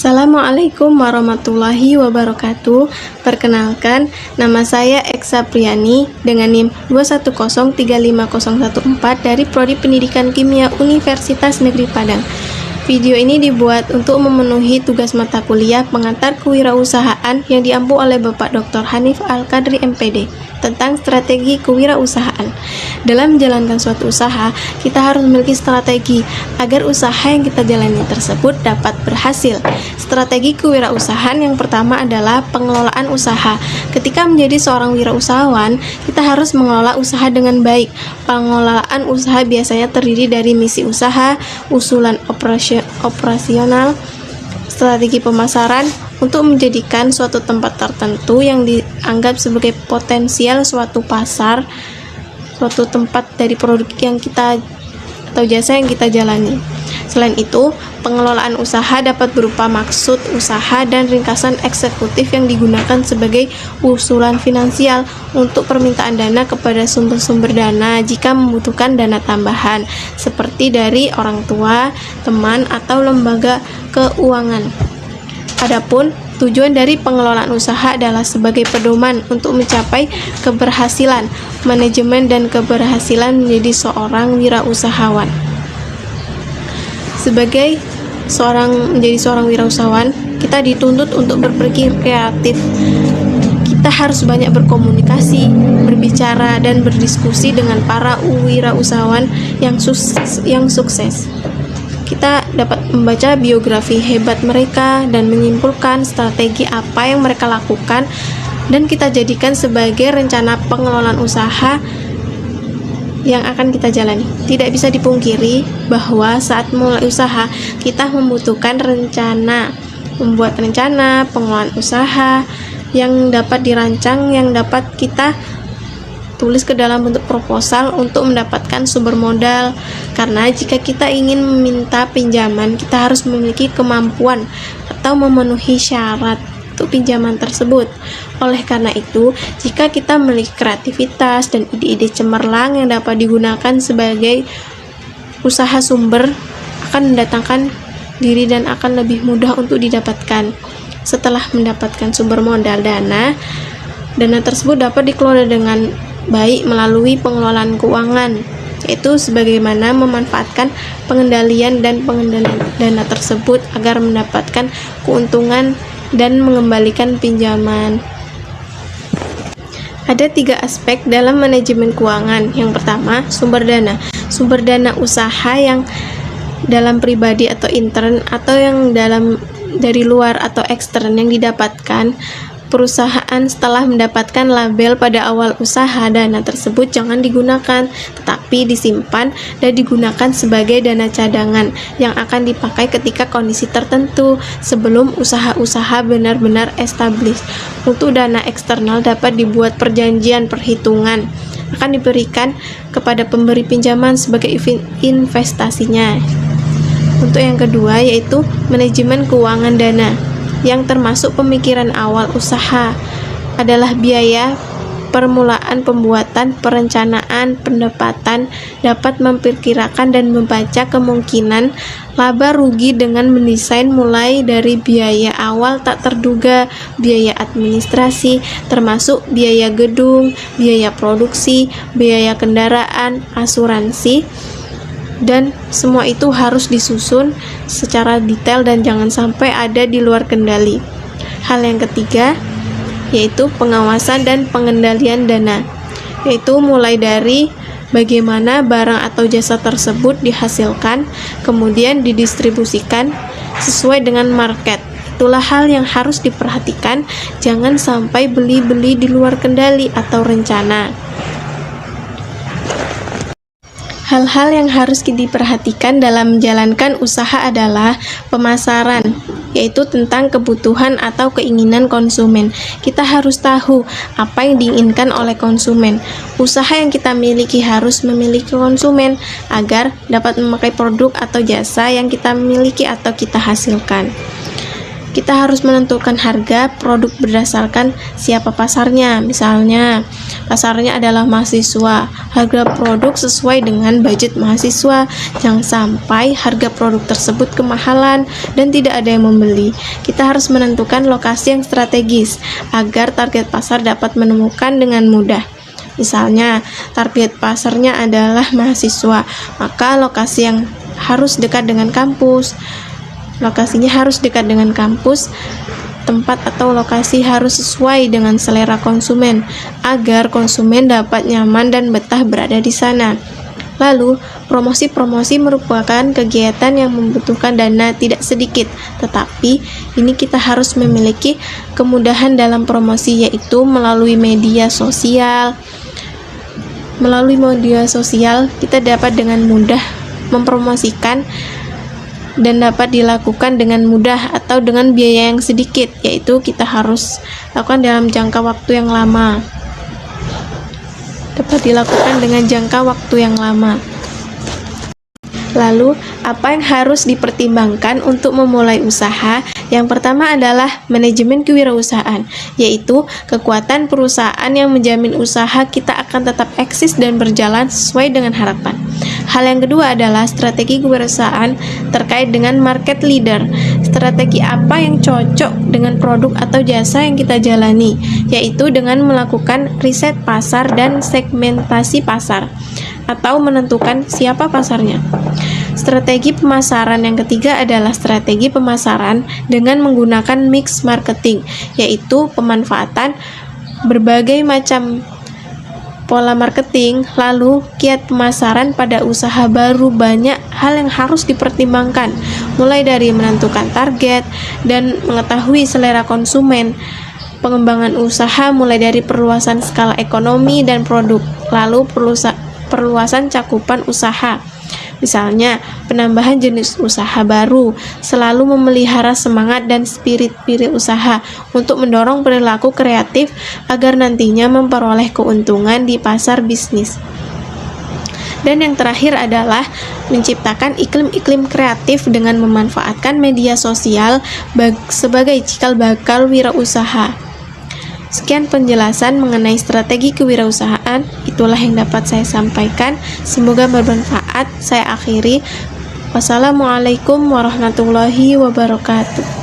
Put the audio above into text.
Assalamualaikum warahmatullahi wabarakatuh. Perkenalkan, nama saya Eksa Priani dengan NIM 210350114 dari Prodi Pendidikan Kimia Universitas Negeri Padang. Video ini dibuat untuk memenuhi tugas mata kuliah pengantar kewirausahaan yang diampu oleh Bapak Dr. Hanif Al-Qadri MPD tentang strategi kewirausahaan. Dalam menjalankan suatu usaha, kita harus memiliki strategi agar usaha yang kita jalani tersebut dapat berhasil. Strategi kewirausahaan yang pertama adalah pengelolaan usaha. Ketika menjadi seorang wirausahawan, kita harus mengelola usaha dengan baik. Pengelolaan usaha biasanya terdiri dari misi usaha, usulan operasional, strategi pemasaran untuk menjadikan suatu tempat tertentu yang dianggap sebagai potensial suatu pasar, suatu tempat dari produk yang kita atau jasa yang kita jalani. Selain itu, pengelolaan usaha dapat berupa maksud usaha dan ringkasan eksekutif yang digunakan sebagai usulan finansial untuk permintaan dana kepada sumber-sumber dana jika membutuhkan dana tambahan, seperti dari orang tua, teman, atau lembaga keuangan. Adapun tujuan dari pengelolaan usaha adalah sebagai pedoman untuk mencapai keberhasilan manajemen dan keberhasilan menjadi seorang wirausahawan. Menjadi seorang wirausahawan, kita dituntut untuk berpikir kreatif. Kita harus banyak berkomunikasi, berbicara, dan berdiskusi dengan para wirausahawan yang sukses. Kita dapat membaca biografi hebat mereka dan menyimpulkan strategi apa yang mereka lakukan dan kita jadikan sebagai rencana pengelolaan usaha yang akan kita jalani. Tidak bisa dipungkiri bahwa saat mulai usaha kita membutuhkan membuat rencana pengelolaan usaha yang dapat dirancang, yang dapat kita tulis ke dalam bentuk proposal untuk mendapatkan sumber modal. Karena jika kita ingin meminta pinjaman, kita harus memiliki kemampuan atau memenuhi syarat untuk pinjaman tersebut. Oleh karena itu, jika kita memiliki kreativitas dan ide-ide cemerlang yang dapat digunakan sebagai usaha sumber, akan mendatangkan diri dan akan lebih mudah untuk didapatkan. Setelah mendapatkan sumber modal dana tersebut dapat dikelola dengan baik melalui pengelolaan keuangan, yaitu sebagaimana memanfaatkan pengendalian dana tersebut agar mendapatkan keuntungan dan mengembalikan pinjaman. Ada 3 aspek dalam manajemen keuangan. Yang pertama, sumber dana. Sumber dana usaha yang dalam pribadi atau intern atau yang dari luar atau ekstern yang didapatkan perusahaan setelah mendapatkan label pada awal usaha. Dana tersebut jangan digunakan, tetapi disimpan dan digunakan sebagai dana cadangan yang akan dipakai ketika kondisi tertentu sebelum usaha-usaha benar-benar established. Untuk dana eksternal dapat dibuat perjanjian perhitungan akan diberikan kepada pemberi pinjaman sebagai investasinya. Untuk yang kedua yaitu manajemen keuangan dana, yang termasuk pemikiran awal usaha adalah biaya permulaan pembuatan, perencanaan, pendapatan, dapat memperkirakan dan membaca kemungkinan laba rugi dengan mendesain mulai dari biaya awal tak terduga, biaya administrasi, termasuk biaya gedung, biaya produksi, biaya kendaraan, asuransi, dan semua itu harus disusun secara detail dan jangan sampai ada di luar kendali. Hal yang ketiga yaitu pengawasan dan pengendalian dana, yaitu mulai dari bagaimana barang atau jasa tersebut dihasilkan, kemudian didistribusikan sesuai dengan market. Itulah hal yang harus diperhatikan, jangan sampai beli-beli di luar kendali atau rencana. Hal-hal yang harus diperhatikan dalam menjalankan usaha adalah pemasaran, yaitu tentang kebutuhan atau keinginan konsumen. Kita harus tahu apa yang diinginkan oleh konsumen. Usaha yang kita miliki harus memiliki konsumen agar dapat memakai produk atau jasa yang kita miliki atau kita hasilkan. kita harus menentukan harga produk berdasarkan siapa pasarnya. Misalnya, pasarnya adalah mahasiswa, harga produk sesuai dengan budget mahasiswa. Jangan sampai harga produk tersebut kemahalan dan tidak ada yang membeli. Kita harus menentukan lokasi yang strategis agar target pasar dapat menemukan dengan mudah. Misalnya, target pasarnya adalah mahasiswa, maka lokasi yang harus dekat dengan kampus. Lokasinya harus dekat dengan kampus, tempat atau lokasi harus sesuai dengan selera konsumen, agar konsumen dapat nyaman dan betah berada di sana. Lalu, promosi-promosi merupakan kegiatan yang membutuhkan dana tidak sedikit, tetapi ini kita harus memiliki kemudahan dalam promosi, yaitu melalui media sosial. Melalui media sosial, kita dapat dengan mudah mempromosikan dan dapat dilakukan dengan mudah atau dengan biaya yang sedikit, yaitu kita harus lakukan dalam jangka waktu yang lama. Dapat dilakukan dengan jangka waktu yang lama. Lalu, apa yang harus dipertimbangkan untuk memulai usaha? Yang pertama adalah manajemen kewirausahaan, yaitu kekuatan perusahaan yang menjamin usaha kita akan tetap eksis dan berjalan sesuai dengan harapan. Hal yang kedua adalah strategi kewirausahaan terkait dengan market leader. Strategi apa yang cocok dengan produk atau jasa yang kita jalani, yaitu dengan melakukan riset pasar dan segmentasi pasar, atau menentukan siapa pasarnya. Strategi pemasaran yang ketiga adalah strategi pemasaran dengan menggunakan mix marketing, yaitu pemanfaatan berbagai macam pola marketing. Lalu kiat pemasaran pada usaha baru, banyak hal yang harus dipertimbangkan, mulai dari menentukan target dan mengetahui selera konsumen. Pengembangan usaha mulai dari perluasan skala ekonomi dan produk, lalu perluasan cakupan usaha. Misalnya, penambahan jenis usaha baru, selalu memelihara semangat dan spirit usaha untuk mendorong perilaku kreatif agar nantinya memperoleh keuntungan di pasar bisnis. Dan yang terakhir adalah menciptakan iklim-iklim kreatif dengan memanfaatkan media sosial sebagai cikal bakal wirausaha. Sekian penjelasan mengenai strategi kewirausahaan, itulah yang dapat saya sampaikan. Semoga bermanfaat. Saya akhiri. Wassalamualaikum warahmatullahi wabarakatuh.